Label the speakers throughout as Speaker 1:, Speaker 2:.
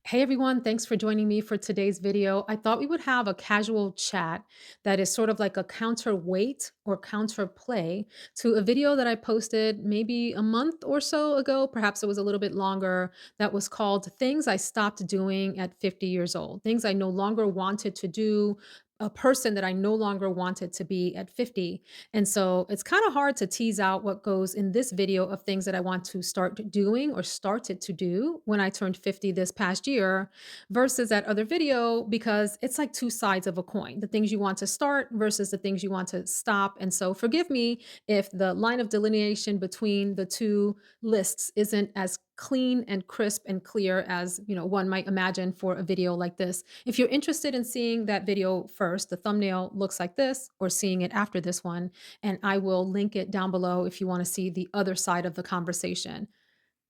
Speaker 1: Hey everyone, thanks for joining me for today's video. I thought we would have a casual chat that is sort of like a counterweight or counterplay to a video that I posted maybe a month or so ago. Perhaps it was a little bit longer, that was called Things I Stopped Doing at 50 Years Old. Things I no longer wanted to do, a person that I no longer wanted to be at 50. And so it's kind of hard to tease out what goes in this video of things that I want to start doing or started to do when I turned 50 this past year versus that other video because it's like two sides of a coin, the things you want to start versus the things you want to stop. And so forgive me if the line of delineation between the two lists isn't as clean and crisp and clear as one might imagine for a video like this. If you're interested in seeing that video first, the thumbnail looks like this, or seeing it after this one, and I will link it down below if you want to see the other side of the conversation.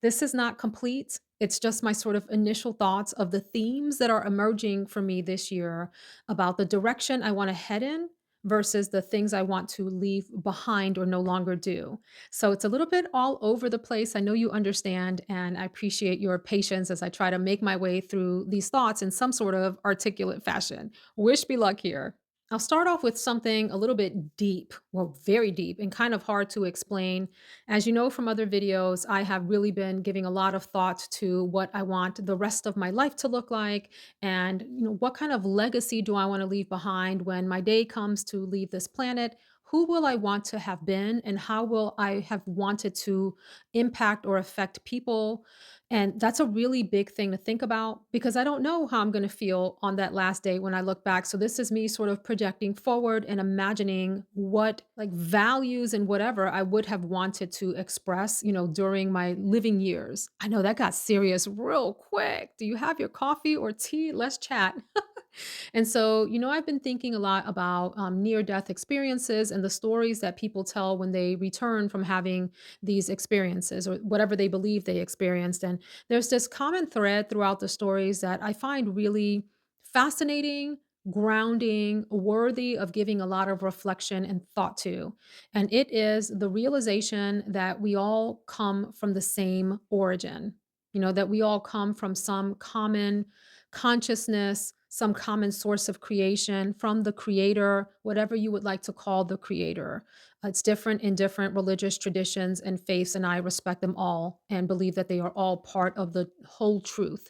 Speaker 1: This is not complete. It's just my sort of initial thoughts of the themes that are emerging for me this year about the direction I want to head in versus the things I want to leave behind or no longer do. So it's a little bit all over the place. I know you understand, and I appreciate your patience as I try to make my way through these thoughts in some sort of articulate fashion. Wish me luck here. I'll start off with something a little bit deep, well, very deep, and kind of hard to explain. As you know from other videos, I have really been giving a lot of thought to what I want the rest of my life to look like and what kind of legacy do I want to leave behind when my day comes to leave this planet? Who will I want to have been and how will I have wanted to impact or affect people? And that's a really big thing to think about because I don't know how I'm going to feel on that last day when I look back. So this is me sort of projecting forward and imagining what like values and whatever I would have wanted to express, during my living years. I know that got serious real quick. Do you have your coffee or tea? Let's chat. And so, I've been thinking a lot about near death experiences and the stories that people tell when they return from having these experiences or whatever they believe they experienced. And there's this common thread throughout the stories that I find really fascinating, grounding, worthy of giving a lot of reflection and thought to. And it is the realization that we all come from the same origin, that we all come from some common consciousness, some common source of creation from the creator, whatever you would like to call the creator. It's different in different religious traditions and faiths, and I respect them all and believe that they are all part of the whole truth.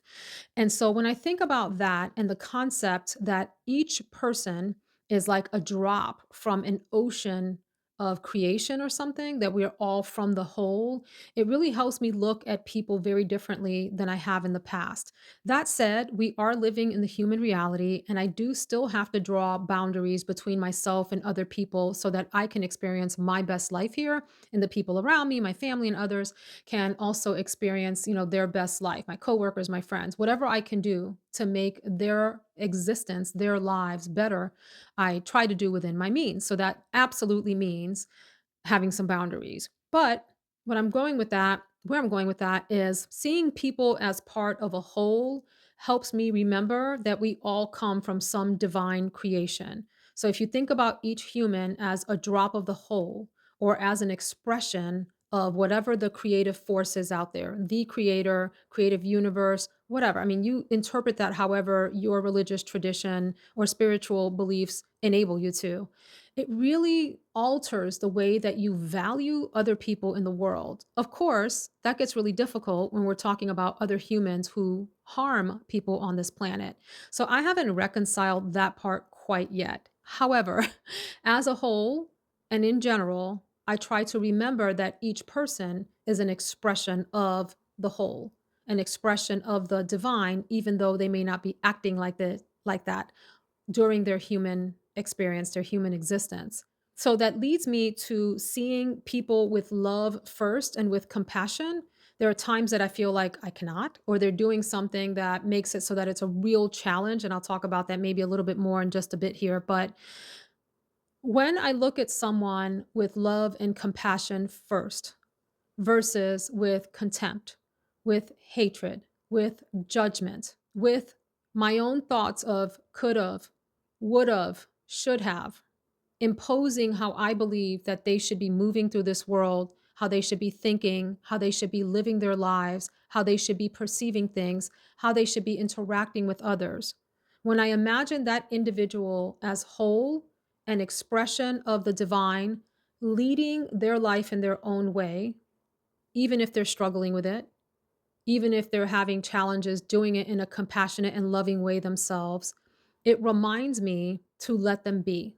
Speaker 1: And so when I think about that and the concept that each person is like a drop from an ocean of creation or something, that we're all from the whole, it really helps me look at people very differently than I have in the past. That said, we are living in the human reality, and I do still have to draw boundaries between myself and other people so that I can experience my best life here, and the people around me, my family, and others can also experience, their best life, my coworkers, my friends, whatever I can do to make their existence, their lives better, I try to do within my means. So that absolutely means having some boundaries. But what I'm going with that, where I'm going with that is seeing people as part of a whole helps me remember that we all come from some divine creation. So if you think about each human as a drop of the whole or as an expression of whatever the creative force is out there, the creator, creative universe, whatever. I mean, you interpret that however your religious tradition or spiritual beliefs enable you to. It really alters the way that you value other people in the world. Of course, that gets really difficult when we're talking about other humans who harm people on this planet. So I haven't reconciled that part quite yet. However, as a whole and in general, I try to remember that each person is an expression of the whole, an expression of the divine, even though they may not be acting like that during their human experience, their human existence. So that leads me to seeing people with love first and with compassion. There are times that I feel like I cannot, or they're doing something that makes it so that it's a real challenge. And I'll talk about that maybe a little bit more in just a bit here. But when I look at someone with love and compassion first versus with contempt, with hatred, with judgment, with my own thoughts of could have, would have, should have, imposing how I believe that they should be moving through this world, how they should be thinking, how they should be living their lives, how they should be perceiving things, how they should be interacting with others. When I imagine that individual as whole, an expression of the divine, leading their life in their own way, even if they're struggling with it, even if they're having challenges doing it in a compassionate and loving way themselves, it reminds me to let them be.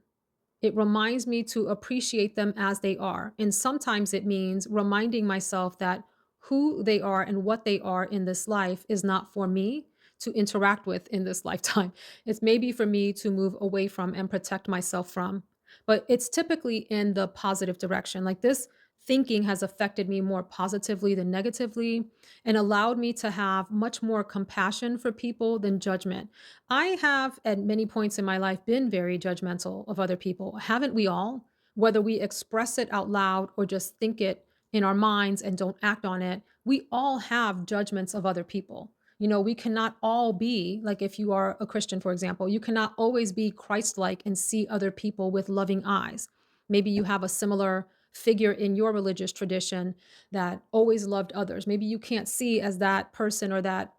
Speaker 1: It reminds me to appreciate them as they are. And sometimes it means reminding myself that who they are and what they are in this life is not for me to interact with in this lifetime. It's maybe for me to move away from and protect myself from. But it's typically in the positive direction. Like this thinking has affected me more positively than negatively and allowed me to have much more compassion for people than judgment. I have, at many points in my life, been very judgmental of other people. Haven't we all? Whether we express it out loud or just think it in our minds and don't act on it, we all have judgments of other people. We cannot all be, like if you are a Christian, for example, you cannot always be Christ like and see other people with loving eyes. Maybe you have a similar figure in your religious tradition that always loved others. Maybe you can't see as that person or that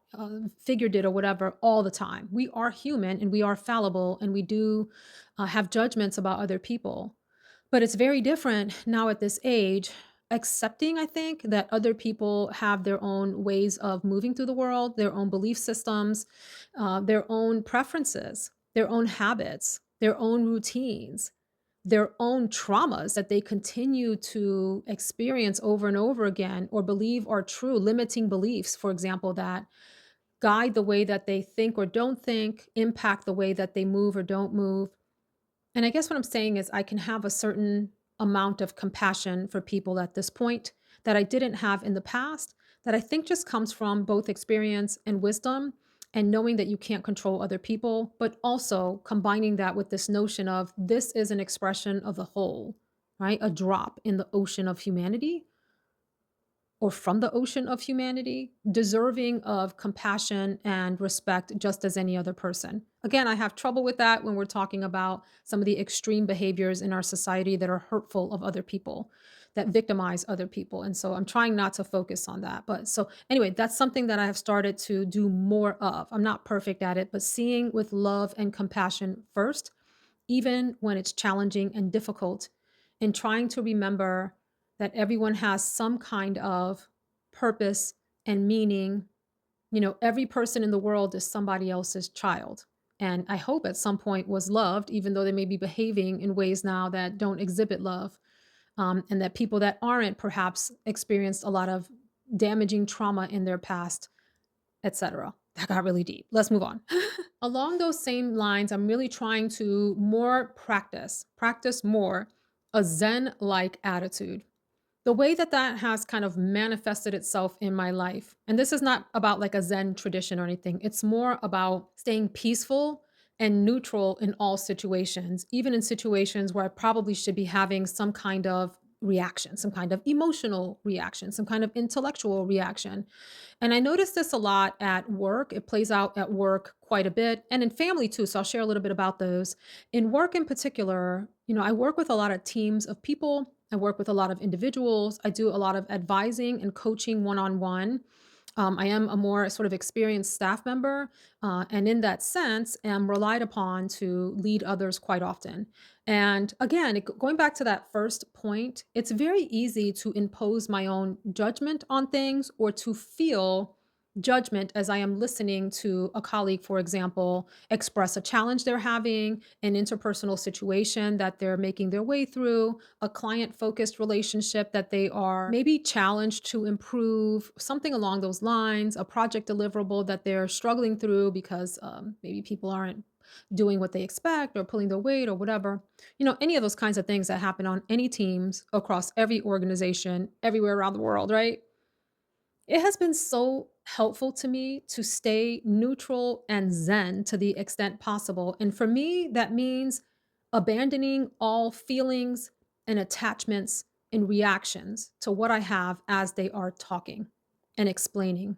Speaker 1: figure did or whatever all the time. We are human and we are fallible and we do have judgments about other people. But it's very different now at this age, accepting, I think, that other people have their own ways of moving through the world, their own belief systems, their own preferences, their own habits, their own routines, their own traumas that they continue to experience over and over again or believe are true, limiting beliefs, for example, that guide the way that they think or don't think, impact the way that they move or don't move. And I guess what I'm saying is I can have a certain amount of compassion for people at this point that I didn't have in the past, that I think just comes from both experience and wisdom and knowing that you can't control other people, but also combining that with this notion of this is an expression of the whole, right? A drop in the ocean of humanity or from the ocean of humanity, deserving of compassion and respect just as any other person. Again, I have trouble with that when we're talking about some of the extreme behaviors in our society that are hurtful of other people, that victimize other people. And so I'm trying not to focus on that. But so anyway, that's something that I have started to do more of. I'm not perfect at it, but seeing with love and compassion first, even when it's challenging and difficult, and trying to remember that everyone has some kind of purpose and meaning. Every person in the world is somebody else's child. And I hope at some point was loved, even though they may be behaving in ways now that don't exhibit love. And that people that aren't perhaps experienced a lot of damaging trauma in their past, etc. That got really deep. Let's move on. Along those same lines, I'm really trying to more practice more a Zen like attitude. The way that that has kind of manifested itself in my life, and this is not about like a Zen tradition or anything, it's more about staying peaceful and neutral in all situations, even in situations where I probably should be having some kind of reaction, some kind of emotional reaction, some kind of intellectual reaction. And I notice this a lot at work. It plays out at work quite a bit and in family too. So I'll share a little bit about those. In work in particular, I work with a lot of teams of people. I work with a lot of individuals. I do a lot of advising and coaching one on one. I am a more sort of experienced staff member, and in that sense, am relied upon to lead others quite often. And again, going back to that first point, it's very easy to impose my own judgment on things or to feel judgment as I am listening to a colleague, for example, express a challenge they're having, an interpersonal situation that they're making their way through, a client focused relationship that they are maybe challenged to improve, something along those lines, a project deliverable that they're struggling through because maybe people aren't doing what they expect or pulling their weight or whatever. Any of those kinds of things that happen on any teams across every organization, everywhere around the world, right? It has been so helpful to me to stay neutral and zen to the extent possible. And for me, that means abandoning all feelings and attachments and reactions to what I have as they are talking and explaining.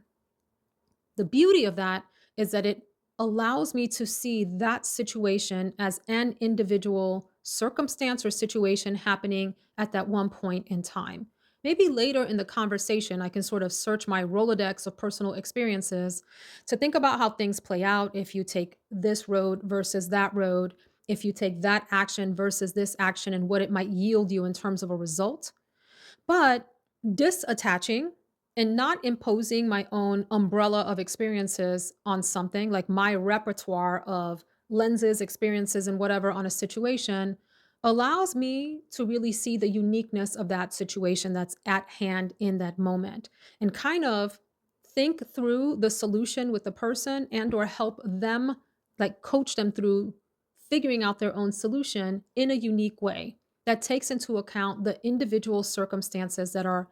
Speaker 1: The beauty of that is that it allows me to see that situation as an individual circumstance or situation happening at that one point in time. Maybe later in the conversation, I can sort of search my Rolodex of personal experiences to think about how things play out if you take this road versus that road, if you take that action versus this action, and what it might yield you in terms of a result. But disattaching and not imposing my own umbrella of experiences on something, like my repertoire of lenses, experiences, and whatever on a situation, allows me to really see the uniqueness of that situation that's at hand in that moment and kind of think through the solution with the person and or help them, like coach them through figuring out their own solution in a unique way that takes into account the individual circumstances that are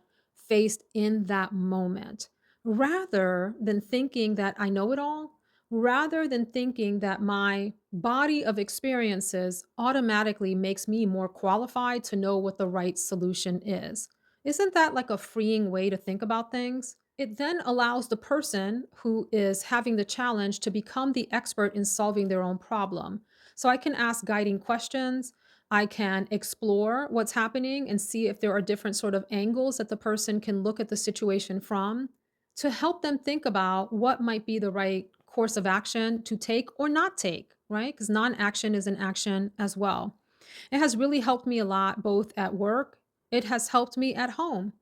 Speaker 1: faced in that moment, rather than thinking that I know it all, rather than thinking that my body of experiences automatically makes me more qualified to know what the right solution is. Isn't that like a freeing way to think about things? It then allows the person who is having the challenge to become the expert in solving their own problem. So I can ask guiding questions. I can explore what's happening and see if there are different sort of angles that the person can look at the situation from to help them think about what might be the right course of action to take or not take, right? Because non action is an action as well. It has really helped me a lot both at work, it has helped me at home.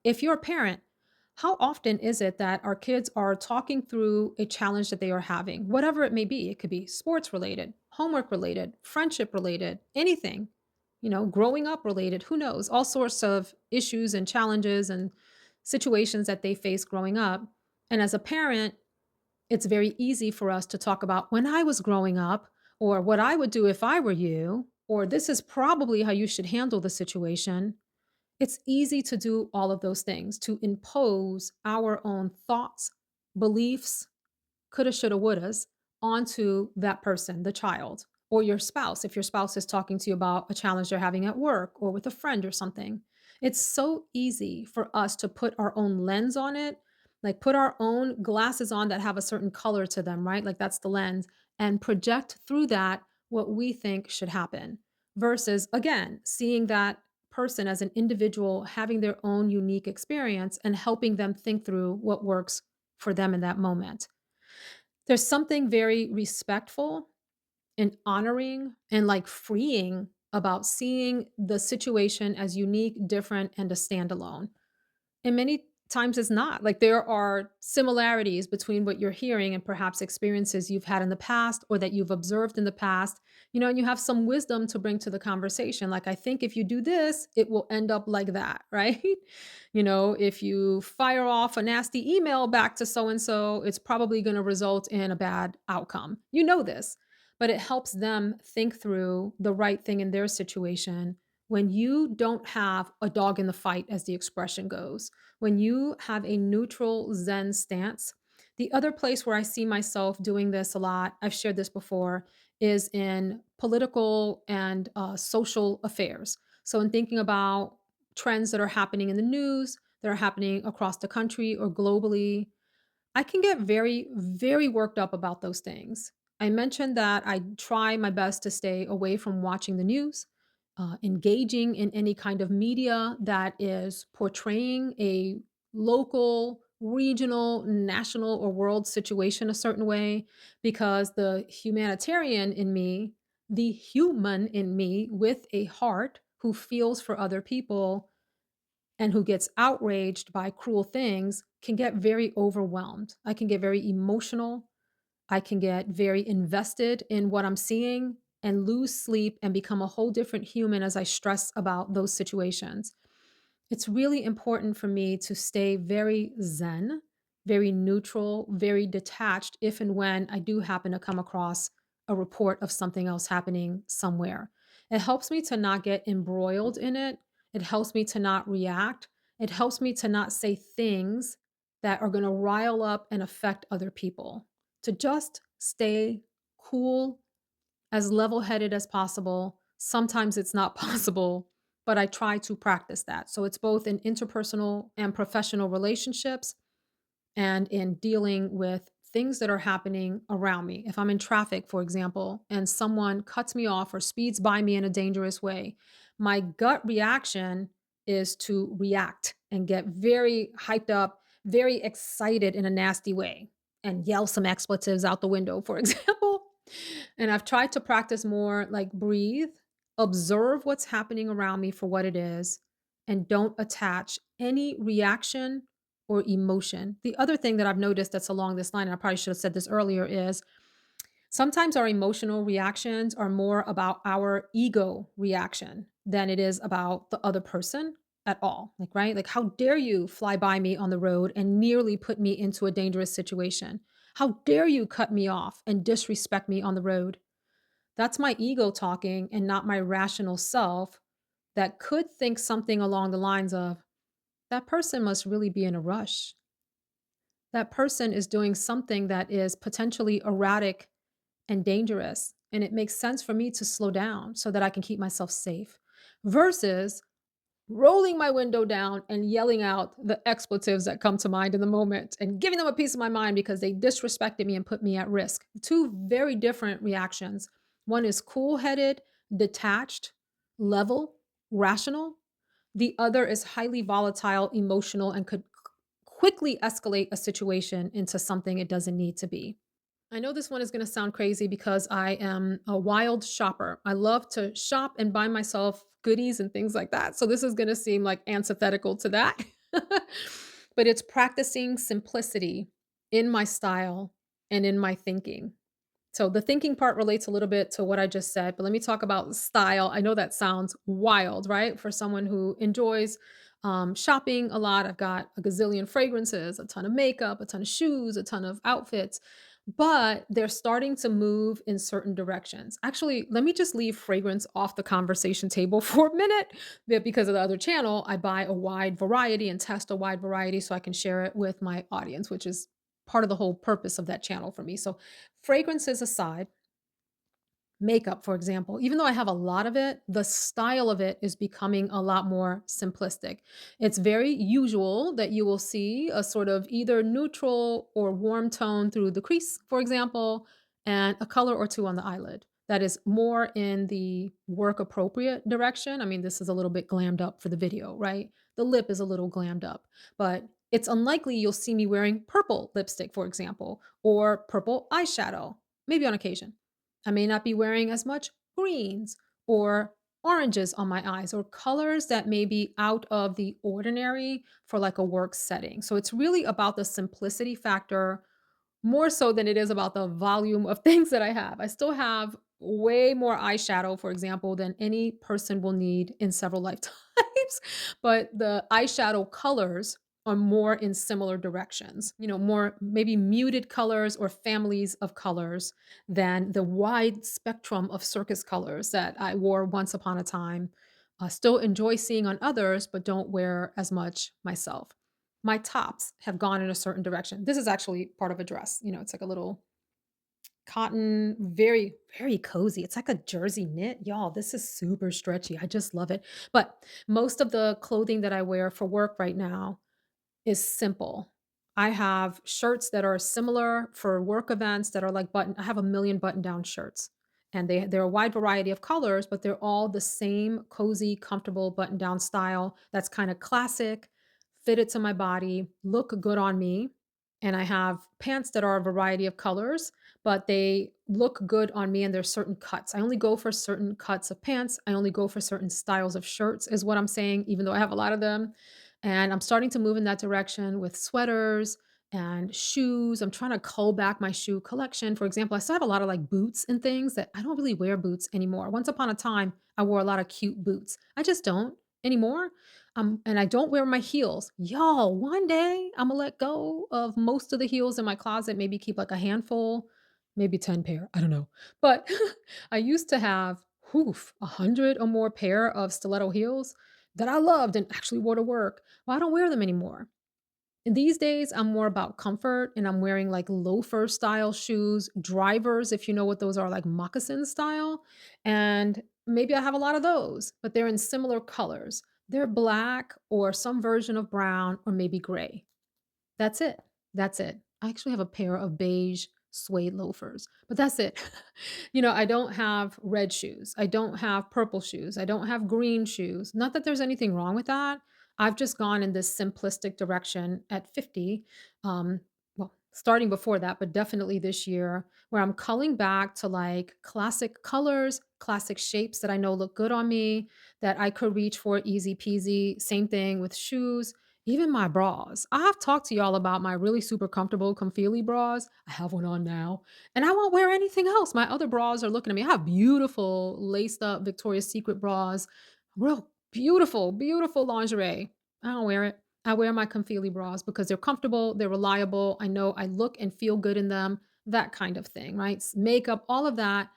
Speaker 1: If you're a parent, how often is it that our kids are talking through a challenge that they are having, whatever it may be? It could be sports related, homework related, friendship related, anything, growing up related, who knows, all sorts of issues and challenges and situations that they face growing up. And as a parent, it's very easy for us to talk about when I was growing up, or what I would do if I were you, or this is probably how you should handle the situation. It's easy to do all of those things, to impose our own thoughts, beliefs, coulda, shoulda, wouldas onto that person, the child, or your spouse, if your spouse is talking to you about a challenge they're having at work or with a friend or something. It's so easy for us to put our own lens on it, like put our own glasses on that have a certain color to them, right? Like that's the lens, and project through that what we think should happen versus, again, seeing that person as an individual having their own unique experience and helping them think through what works for them in that moment. There's something very respectful and honoring and, like, freeing about seeing the situation as unique, different, and a standalone. And many times it's not. Like, there are similarities between what you're hearing and perhaps experiences you've had in the past or that you've observed in the past, and you have some wisdom to bring to the conversation. Like, I think if you do this, it will end up like that, right? If you fire off a nasty email back to so and so, it's probably going to result in a bad outcome. You know this, but it helps them think through the right thing in their situation when you don't have a dog in the fight, as the expression goes, when you have a neutral Zen stance. The other place where I see myself doing this a lot, I've shared this before, is in political and social affairs. So, in thinking about trends that are happening in the news, that are happening across the country or globally, I can get very, very worked up about those things. I mentioned that I try my best to stay away from watching the news, engaging in any kind of media that is portraying a local, regional, national, or world situation a certain way, because the humanitarian in me, the human in me with a heart who feels for other people and who gets outraged by cruel things can get very overwhelmed. I can get very emotional. I can get very invested in what I'm seeing and lose sleep and become a whole different human as I stress about those situations. It's really important for me to stay very zen, very neutral, very detached if and when I do happen to come across a report of something else happening somewhere. It helps me to not get embroiled in it. It helps me to not react. It helps me to not say things that are going to rile up and affect other people. To just stay cool, as level-headed as possible. Sometimes it's not possible, but I try to practice that. So it's both in interpersonal and professional relationships and in dealing with things that are happening around me. If I'm in traffic, for example, and someone cuts me off or speeds by me in a dangerous way, my gut reaction is to react and get very hyped up, very excited in a nasty way, and yell some expletives out the window, for example. And I've tried to practice more like breathe, observe what's happening around me for what it is, and don't attach any reaction or emotion. The other thing that I've noticed that's along this line, and I probably should have said this earlier, is sometimes our emotional reactions are more about our ego reaction than it is about the other person at all. Like, right? Like, how dare you fly by me on the road and nearly put me into a dangerous situation? How dare you cut me off and disrespect me on the road? That's my ego talking and not my rational self that could think something along the lines of, that person must really be in a rush. That person is doing something that is potentially erratic and dangerous. And it makes sense for me to slow down so that I can keep myself safe versus rolling my window down and yelling out the expletives that come to mind in the moment and giving them a piece of my mind because they disrespected me and put me at risk. Two very different reactions. One is cool headed, detached, level, rational. The other is highly volatile, emotional, and could quickly escalate a situation into something it doesn't need to be. I know this one is going to sound crazy because I am a wild shopper. I love to shop and buy myself goodies and things like that. So this is going to seem like antithetical to that. But it's practicing simplicity in my style and in my thinking. So the thinking part relates a little bit to what I just said, but let me talk about style. I know that sounds wild, right? For someone who enjoys shopping a lot, I've got a gazillion fragrances, a ton of makeup, a ton of shoes, a ton of outfits, but they're starting to move in certain directions. Actually, let me just leave fragrance off the conversation table for a minute because of the other channel. I buy a wide variety and test a wide variety so I can share it with my audience, which is part of the whole purpose of that channel for me. So fragrances aside, makeup, for example, even though I have a lot of it, the style of it is becoming a lot more simplistic. It's very usual that you will see a sort of either neutral or warm tone through the crease, for example, and a color or two on the eyelid. That is more in the work appropriate direction. I mean, this is a little bit glammed up for the video, right? The lip is a little glammed up, but it's unlikely you'll see me wearing purple lipstick, for example, or purple eyeshadow, maybe on occasion. I may not be wearing as much greens or oranges on my eyes or colors that may be out of the ordinary for like a work setting. So it's really about the simplicity factor more so than it is about the volume of things that I have. I still have way more eyeshadow, for example, than any person will need in several lifetimes, but the eyeshadow colors are more in similar directions, more maybe muted colors or families of colors than the wide spectrum of circus colors that I wore once upon a time. Still enjoy seeing on others, but don't wear as much myself. My tops have gone in a certain direction. This is actually part of a dress. It's like a little cotton, very, very cozy. It's like a jersey knit. Y'all, this is super stretchy. I just love it. But most of the clothing that I wear for work right now is simple. I have shirts that are similar for work events that are like I have a million button-down shirts. And they're a wide variety of colors, but they're all the same cozy, comfortable button-down style that's kind of classic, fitted to my body, look good on me. And I have pants that are a variety of colors, but they look good on me and there's certain cuts. I only go for certain cuts of pants. I only go for certain styles of shirts, is what I'm saying, even though I have a lot of them. And I'm starting to move in that direction with sweaters and shoes. I'm trying to cull back my shoe collection. For example, I still have a lot of like boots and things that I don't really wear boots anymore. Once upon a time, I wore a lot of cute boots. I just don't anymore. And I don't wear my heels. Y'all, one day I'm gonna let go of most of the heels in my closet, maybe keep like a handful, maybe 10 pair. I don't know. But I used to have 100 or more pair of stiletto heels that I loved and actually wore to work. Well, I don't wear them anymore. And these days, I'm more about comfort and I'm wearing like loafer style shoes, drivers, if you know what those are, like moccasin style. And maybe I have a lot of those, but they're in similar colors. They're black or some version of brown or maybe gray. That's it. That's it. I actually have a pair of beige suede loafers, but that's it. I don't have red shoes. I don't have purple shoes. I don't have green shoes. Not that there's anything wrong with that. I've just gone in this simplistic direction at 50. Well, starting before that, but definitely this year, where I'm culling back to like classic colors, classic shapes that I know look good on me, that I could reach for easy peasy. Same thing with shoes, even my bras. I've talked to y'all about my really super comfortable Comfili bras. I have one on now, and I won't wear anything else. My other bras are looking at me. I have beautiful laced up Victoria's Secret bras, real beautiful, beautiful lingerie. I don't wear it. I wear my Comfili bras because they're comfortable, they're reliable. I know I look and feel good in them, that kind of thing, right? Makeup, all of that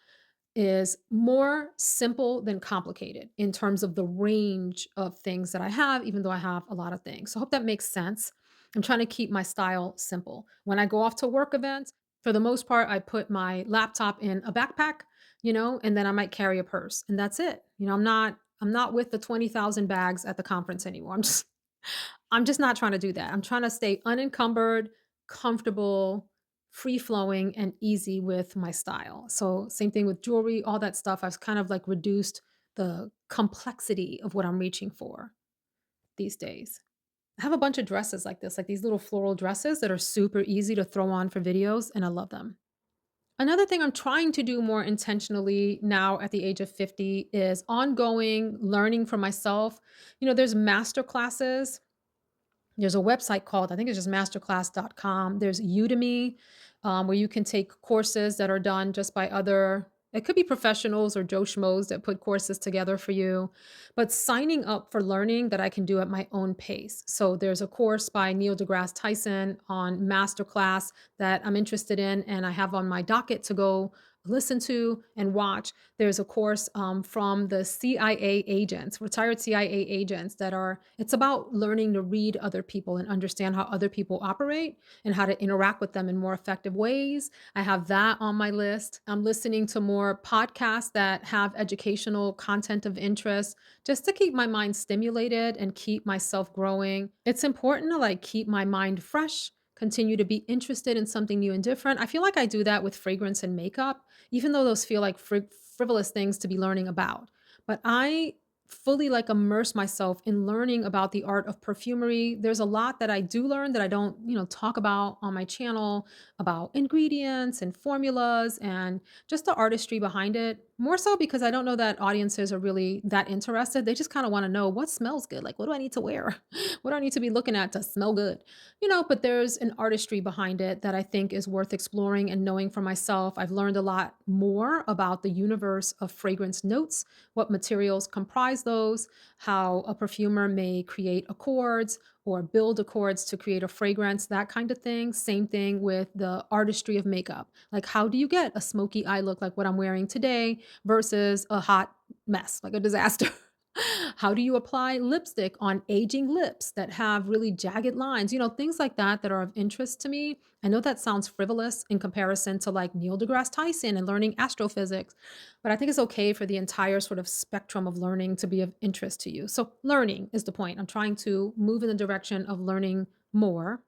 Speaker 1: is more simple than complicated in terms of the range of things that I have, even though I have a lot of things. So I hope that makes sense. I'm trying to keep my style simple. When I go off to work events, for the most part, I put my laptop in a backpack, and then I might carry a purse, and that's it. I'm not with the 20,000 bags at the conference anymore. I'm just not trying to do that. I'm trying to stay unencumbered, comfortable, free flowing, and easy with my style. So, same thing with jewelry, all that stuff. I've kind of like reduced the complexity of what I'm reaching for these days. I have a bunch of dresses like this, like these little floral dresses that are super easy to throw on for videos, and I love them. Another thing I'm trying to do more intentionally now at the age of 50 is ongoing learning for myself. There's master classes. There's a website called, I think it's just masterclass.com. There's Udemy, where you can take courses that are done just by other, it could be professionals or Joe Schmoes that put courses together for you, but signing up for learning that I can do at my own pace. So there's a course by Neil deGrasse Tyson on Masterclass that I'm interested in, and I have on my docket to go listen to and watch. There's a course from the CIA agents, retired CIA agents it's about learning to read other people and understand how other people operate and how to interact with them in more effective ways. I have that on my list. I'm listening to more podcasts that have educational content of interest just to keep my mind stimulated and keep myself growing. It's important to like keep my mind fresh, continue to be interested in something new and different. I feel like I do that with fragrance and makeup, even though those feel like frivolous things to be learning about. But I fully like immerse myself in learning about the art of perfumery. There's a lot that I do learn that I don't, talk about on my channel, about ingredients and formulas and just the artistry behind it. More so because I don't know that audiences are really that interested. They just kind of want to know what smells good. Like, what do I need to wear? What do I need to be looking at to smell good? But there's an artistry behind it that I think is worth exploring and knowing for myself. I've learned a lot more about the universe of fragrance notes, what materials comprise those, how a perfumer may create accords or build accords to create a fragrance, that kind of thing. Same thing with the artistry of makeup. Like, how do you get a smoky eye look like what I'm wearing today versus a hot mess, like a disaster? How do you apply lipstick on aging lips that have really jagged lines? Things like that are of interest to me. I know that sounds frivolous in comparison to like Neil deGrasse Tyson and learning astrophysics, but I think it's okay for the entire sort of spectrum of learning to be of interest to you. So, learning is the point. I'm trying to move in the direction of learning more.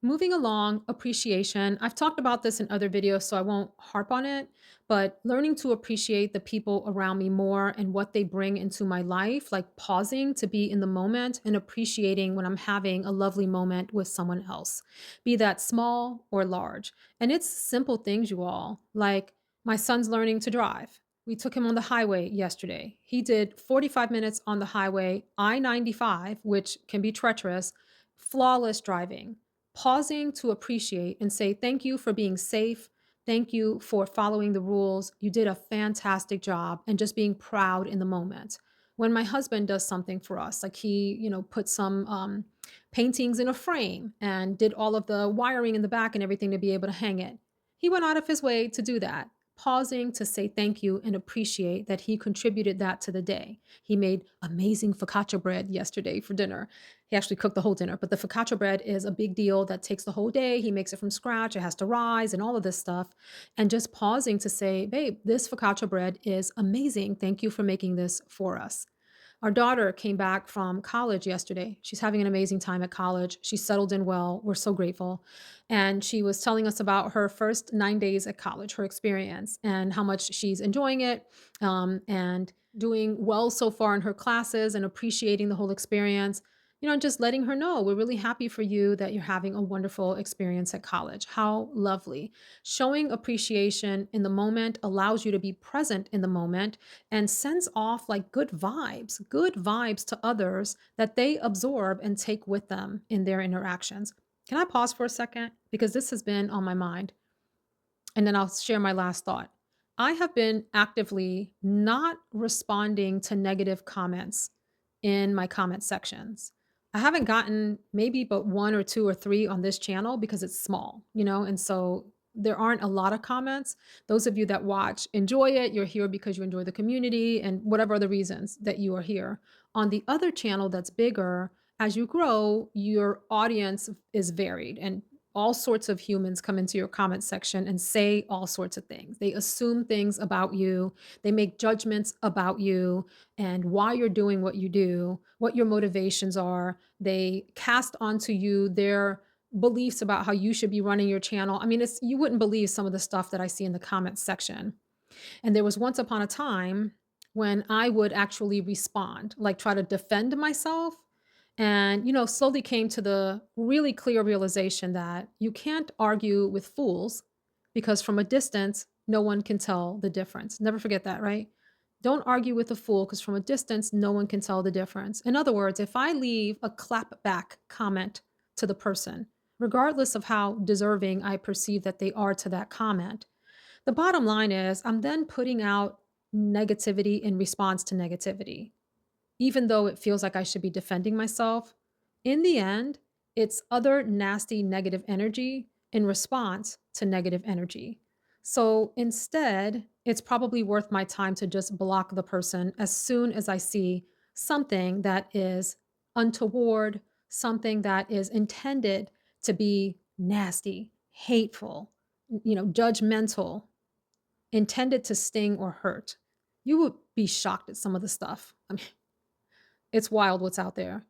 Speaker 1: Moving along, appreciation. I've talked about this in other videos, so I won't harp on it, but learning to appreciate the people around me more and what they bring into my life, like pausing to be in the moment and appreciating when I'm having a lovely moment with someone else, be that small or large. And it's simple things, you all, like my son's learning to drive. We took him on the highway yesterday. He did 45 minutes on the highway, I-95, which can be treacherous, flawless driving, pausing to appreciate and say, thank you for being safe. Thank you for following the rules. You did a fantastic job, and just being proud in the moment. When my husband does something for us, like he, put some paintings in a frame and did all of the wiring in the back and everything to be able to hang it. He went out of his way to do that, pausing to say thank you and appreciate that he contributed that to the day. He made amazing focaccia bread yesterday for dinner. He actually cooked the whole dinner, but the focaccia bread is a big deal that takes the whole day. He makes it from scratch. It has to rise and all of this stuff. And just pausing to say, babe, this focaccia bread is amazing. Thank you for making this for us. Our daughter came back from college yesterday. She's having an amazing time at college. She settled in well. We're so grateful. And she was telling us about her first 9 days at college, her experience, and how much she's enjoying it, and doing well so far in her classes and appreciating the whole experience. Just letting her know we're really happy for you that you're having a wonderful experience at college. How lovely. Showing appreciation in the moment allows you to be present in the moment and sends off like good vibes to others that they absorb and take with them in their interactions. Can I pause for a second? Because this has been on my mind. And then I'll share my last thought. I have been actively not responding to negative comments in my comment sections. I haven't gotten maybe but one or two or three on this channel because it's small, and so there aren't a lot of comments. Those of you that watch enjoy it. You're here because you enjoy the community and whatever other reasons that you are here. On the other channel that's bigger, as you grow, your audience is varied and all sorts of humans come into your comment section and say all sorts of things. They assume things about you. They make judgments about you and why you're doing what you do, what your motivations are. They cast onto you their beliefs about how you should be running your channel. I mean, it's you wouldn't believe some of the stuff that I see in the comment section. And there was once upon a time when I would actually respond, like try to defend myself. And, slowly came to the really clear realization that you can't argue with fools because from a distance, no one can tell the difference. Never forget that, right? Don't argue with a fool because from a distance, no one can tell the difference. In other words, if I leave a clap back comment to the person, regardless of how deserving I perceive that they are to that comment, the bottom line is I'm then putting out negativity in response to negativity. Even though it feels like I should be defending myself, in the end, it's other nasty negative energy in response to negative energy. So instead, it's probably worth my time to just block the person as soon as I see something that is untoward, something that is intended to be nasty, hateful, judgmental, intended to sting or hurt. You would be shocked at some of the stuff. I mean, it's wild what's out there.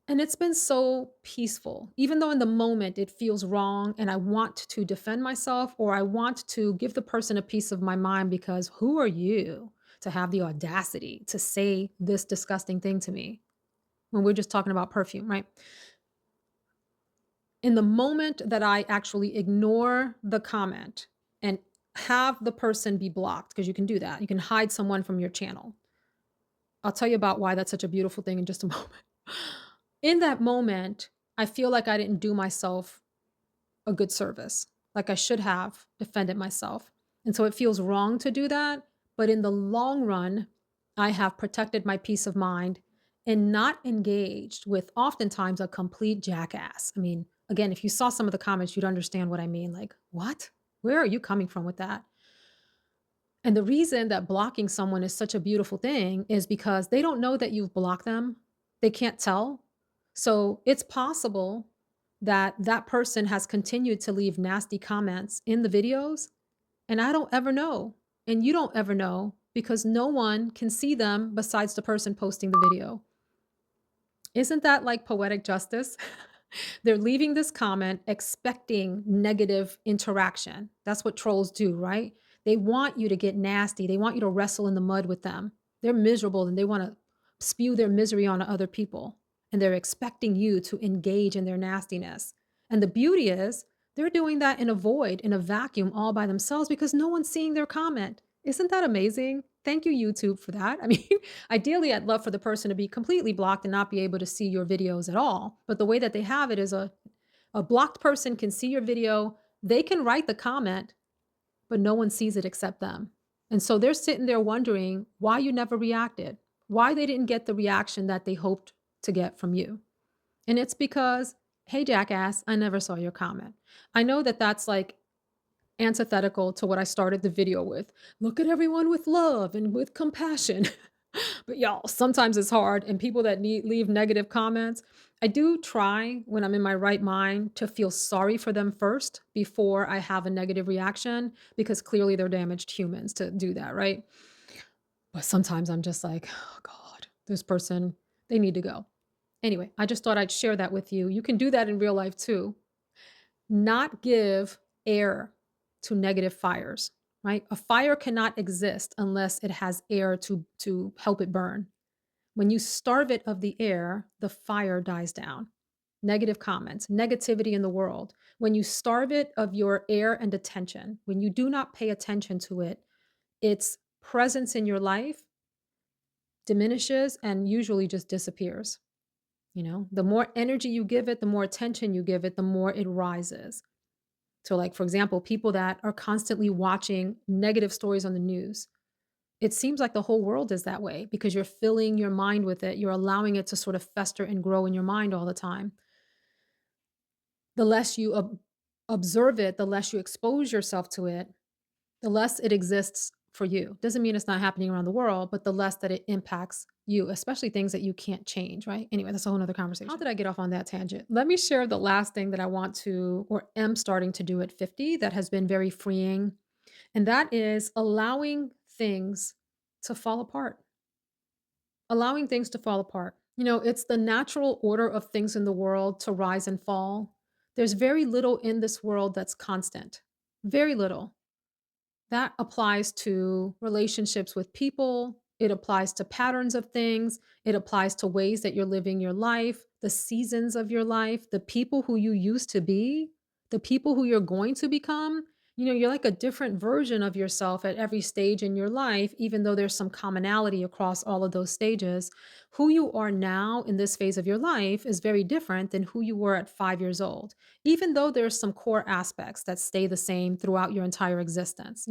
Speaker 1: And it's been so peaceful, even though in the moment it feels wrong and I want to defend myself or I want to give the person a piece of my mind because who are you to have the audacity to say this disgusting thing to me when we're just talking about perfume, right? In the moment that I actually ignore the comment and have the person be blocked, because you can do that, you can hide someone from your channel. I'll tell you about why that's such a beautiful thing in just a moment. In that moment, I feel like I didn't do myself a good service, like I should have defended myself. And so it feels wrong to do that. But in the long run, I have protected my peace of mind and not engaged with oftentimes a complete jackass. I mean, again, if you saw some of the comments, you'd understand what I mean. Like, what? Where are you coming from with that? And the reason that blocking someone is such a beautiful thing is because they don't know that you've blocked them. They can't tell. So it's possible that that person has continued to leave nasty comments in the videos, and I don't ever know. And you don't ever know because no one can see them besides the person posting the video. Isn't that like poetic justice? They're leaving this comment expecting negative interaction. That's what trolls do, right? They want you to get nasty. They want you to wrestle in the mud with them. They're miserable and they want to spew their misery onto other people. And they're expecting you to engage in their nastiness. And the beauty is, they're doing that in a void, in a vacuum, all by themselves because no one's seeing their comment. Isn't that amazing? Thank you, YouTube, for that. I mean, ideally, I'd love for the person to be completely blocked and not be able to see your videos at all. But the way that they have it is a blocked person can see your video. They can write the comment, but no one sees it except them. And so they're sitting there wondering why you never reacted, why they didn't get the reaction that they hoped to get from you. And it's because, hey, jackass, I never saw your comment. I know that that's like antithetical to what I started the video with. Look at everyone with love and with compassion. But y'all, sometimes it's hard. And people that leave negative comments, I do try when I'm in my right mind to feel sorry for them first before I have a negative reaction, because clearly they're damaged humans to do that, right? But sometimes I'm just like, oh God. this person, they need to go. Anyway, I just thought I'd share that with you. You can do that in real life too. Not give air to negative fires, right? A fire cannot exist unless it has air to help it burn. When you starve it of the air, the fire dies down. Negative comments, negativity in the world. When you starve it of your air and attention, when you do not pay attention to it, its presence in your life diminishes and usually just disappears. The more energy you give it, the more attention you give it, the more it rises. So, like, for example, people that are constantly watching negative stories on the news, it seems like the whole world is that way because you're filling your mind with it. You're allowing it to sort of fester and grow in your mind all the time. The less you observe it, the less you expose yourself to it, the less it exists for you. Doesn't mean it's not happening around the world, but the less that it impacts you, especially things that you can't change, right? Anyway, that's a whole nother conversation. How did I get off on that tangent? Let me share the last thing that I want to or am starting to do at 50 that has been very freeing, and that is allowing things to fall apart. Allowing things to fall apart. It's the natural order of things in the world to rise and fall. There's very little in this world that's constant. Very little. That applies to relationships with people. It applies to patterns of things. It applies to ways that you're living your life, the seasons of your life, the people who you used to be, the people who you're going to become. You're like a different version of yourself at every stage in your life, even though there's some commonality across all of those stages. Who you are now in this phase of your life is very different than who you were at 5 years old, even though there's some core aspects that stay the same throughout your entire existence.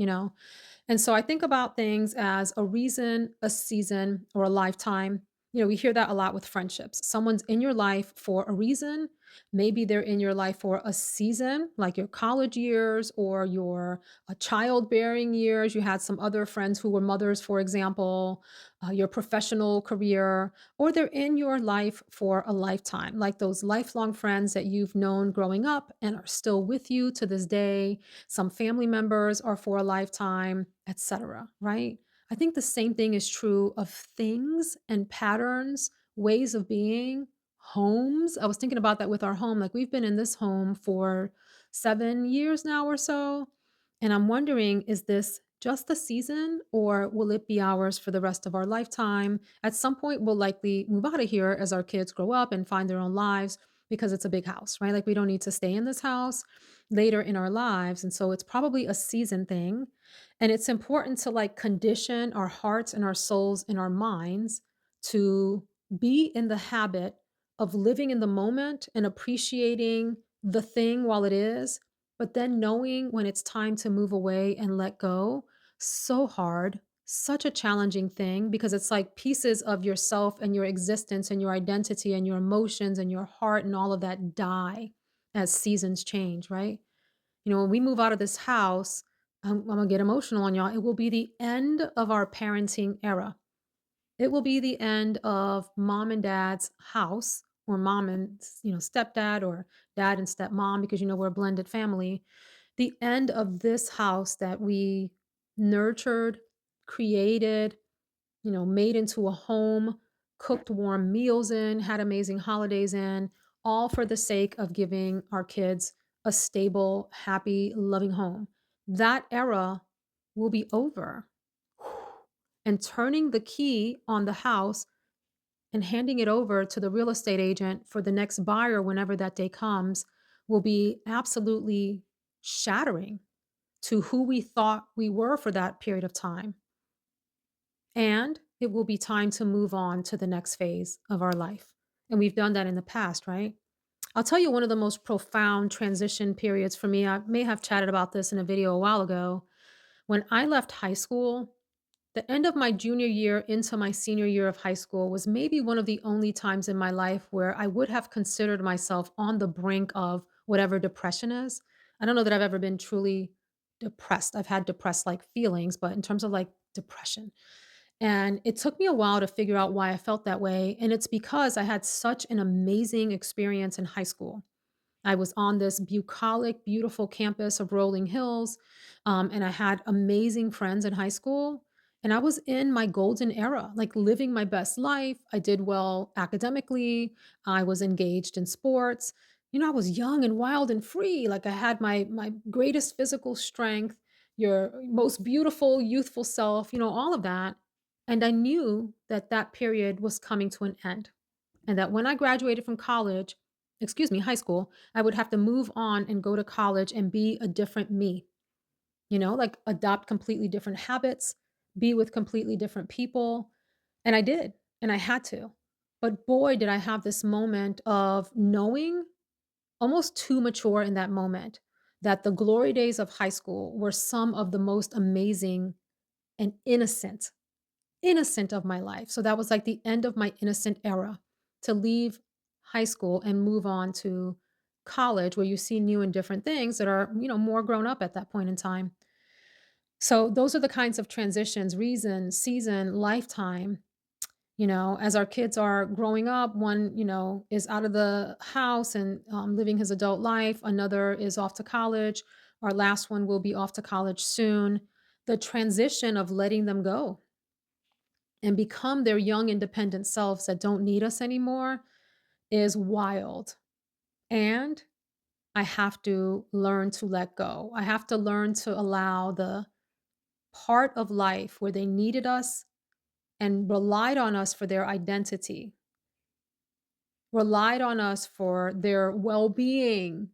Speaker 1: And so I think about things as a reason, a season, or a lifetime. We hear that a lot with friendships. Someone's in your life for a reason. Maybe they're in your life for a season, like your college years or your childbearing years. You had some other friends who were mothers, for example, your professional career, or they're in your life for a lifetime, like those lifelong friends that you've known growing up and are still with you to this day. Some family members are for a lifetime, etc., right? I think the same thing is true of things and patterns, ways of being, homes. I was thinking about that with our home. Like, we've been in this home for 7 years now or so. And I'm wondering, is this just the season or will it be ours for the rest of our lifetime? At some point, we'll likely move out of here as our kids grow up and find their own lives because it's a big house, right? Like, we don't need to stay in this house later in our lives. And so it's probably a season thing. And it's important to like condition our hearts and our souls and our minds to be in the habit of living in the moment and appreciating the thing while it is, but then knowing when it's time to move away and let go. So hard, such a challenging thing because it's like pieces of yourself and your existence and your identity and your emotions and your heart and all of that die as seasons change, right? When we move out of this house, I'm gonna get emotional on y'all. It will be the end of our parenting era. It will be the end of mom and dad's house, or mom and stepdad, or dad and stepmom, because we're a blended family. The end of this house that we nurtured, created, made into a home, cooked warm meals in, had amazing holidays in, all for the sake of giving our kids a stable, happy, loving home. That era will be over. And turning the key on the house and handing it over to the real estate agent for the next buyer whenever that day comes will be absolutely shattering to who we thought we were for that period of time. And it will be time to move on to the next phase of our life. And we've done that in the past, right? I'll tell you one of the most profound transition periods for me. I may have chatted about this in a video a while ago. When I left high school, the end of my junior year into my senior year of high school was maybe one of the only times in my life where I would have considered myself on the brink of whatever depression is. I don't know that I've ever been truly depressed. I've had depressed like feelings, but in terms of like depression. And it took me a while to figure out why I felt that way. And it's because I had such an amazing experience in high school. I was on this bucolic, beautiful campus of rolling hills, and I had amazing friends in high school. And I was in my golden era, like living my best life. I did well academically. I was engaged in sports. I was young and wild and free. Like I had my greatest physical strength, your most beautiful youthful self, all of that. And I knew that that period was coming to an end. And that when I graduated from college, excuse me, high school, I would have to move on and go to college and be a different me, like adopt completely different habits, be with completely different people. And I did, and I had to. But boy, did I have this moment of knowing, almost too mature in that moment, that the glory days of high school were some of the most amazing and innocent of my life. So that was like the end of my innocent era, to leave high school and move on to college where you see new and different things that are, more grown up at that point in time. So those are the kinds of transitions, reason, season, lifetime. As our kids are growing up, one, is out of the house and living his adult life. Another is off to college. Our last one will be off to college soon. The transition of letting them go and become their young, independent selves that don't need us anymore is wild. And I have to learn to let go. I have to learn to allow the part of life where they needed us and relied on us for their identity, relied on us for their well being,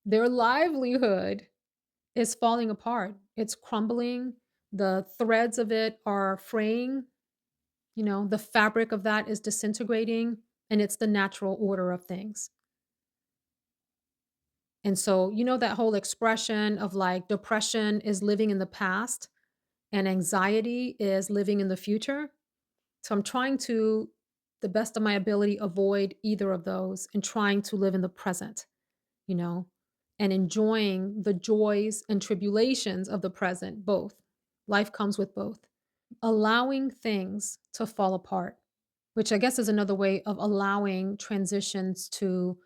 Speaker 1: their livelihood is falling apart. It's crumbling. The threads of it are fraying. The fabric of that is disintegrating, and it's the natural order of things. And so, that whole expression of like depression is living in the past and anxiety is living in the future. So I'm trying to, the best of my ability, avoid either of those and trying to live in the present, you know, and enjoying the joys and tribulations of the present, both. Life comes with both. Allowing things to fall apart, which I guess is another way of allowing transitions to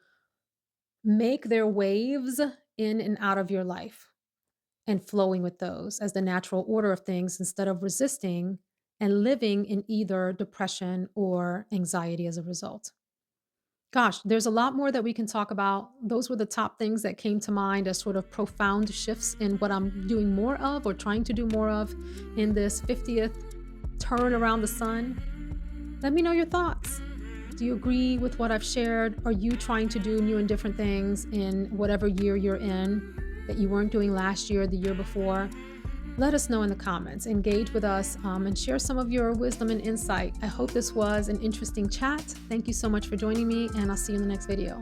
Speaker 1: make their waves in and out of your life and flowing with those as the natural order of things instead of resisting and living in either depression or anxiety as a result. Gosh, there's a lot more that we can talk about. Those were the top things that came to mind as sort of profound shifts in what I'm doing more of or trying to do more of in this 50th turn around the sun. Let me know your thoughts. Do you agree with what I've shared? Are you trying to do new and different things in whatever year you're in that you weren't doing last year, the year before? Let us know in the comments. Engage with us and share some of your wisdom and insight. I hope this was an interesting chat. Thank you so much for joining me, and I'll see you in the next video.